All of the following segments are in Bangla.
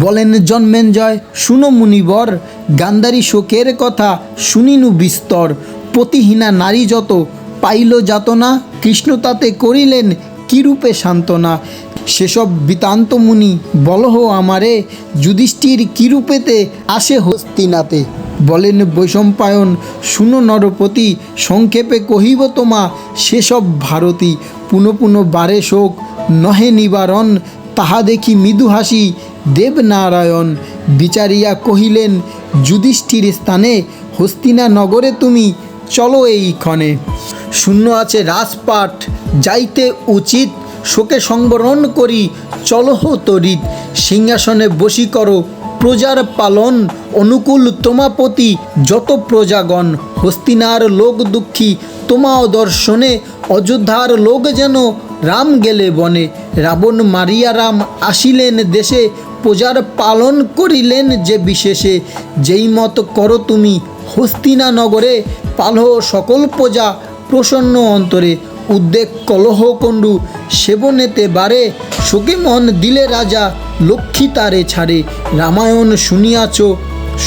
বলেন জন্মেঞ্জয় শুনো মুনিবর, গান্ধারী শোকের কথা শুনিনু বিস্তর। পতিহীনা নারী যত পাইল যাতনা, কৃষ্ণ তাতে করিলেন কিরূপে সান্ত্বনা। সেসব বৃত্তান্ত মুনি বলহ আমারে, যুধিষ্ঠির কিরূপেতে আসে হস্তিনাতে। বলেন বৈশম্পায়ন শুনো নরপতি, সংক্ষেপে কহিব তোমা সেসব ভারতী। পুনঃ পুনঃ বারে শোক নহে নিবারণ, তাহা দেখি মৃদু হাসি দেবনারায়ণ। বিচারিয়া কহিলেন যুধিষ্ঠির স্থানে, হস্তিনা নগরে তুমি চলো এইক্ষণে। শূন্য আছে রাজপাট যাইতে উচিত, শোকে সংবরণ করি চলহ তরিত। সিংহাসনে বসি করো প্রজার পালন, অনুকূল তোমাপতি যত প্রজাগণ। হস্তিনার লোক দুঃখী তোমাও দর্শনে, অযোধ্যার লোক যেন রাম গেলে বনে। রাবণ মারিয়া রাম আসিলেন দেশে, প্রজার পালন করিলেন যে বিশেষে। যেই মত করো তুমি হস্তিনা নগরে, পালহ সকল প্রজা প্রসন্ন অন্তরে। উদ্বেগ কলহ কণ্ডু সেবনেতে বারে, শোকে মন দিলে রাজা লক্ষ্মী তারে ছাড়ে। রামায়ণ শুনিয়াছ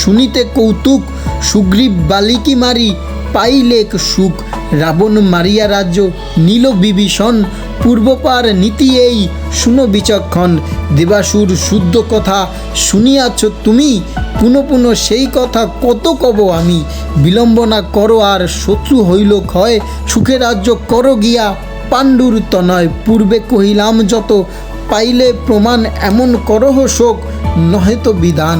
শুনিতে কৌতুক, সুগ্রীব বালিকি মারি পাইলেক সুখ। রাবণ মারিয়া রাজ্য নীল বিভীষণ, পূর্বপার নীতি এই শুনো বিচক্ষণ। দেবাসুর শুদ্ধ কথা শুনিয়াছ তুমি, পুনঃ পুনঃ সেই কথা কত কব আমি। বিলম্ব না করো আর শত্রু হইল ক্ষয়, সুখে রাজ্য করো গিয়া পাণ্ডুর তনয়। পূর্বে কহিলাম যত পাইলে প্রমাণ, এমন করহ শোক নহে তো বিধান।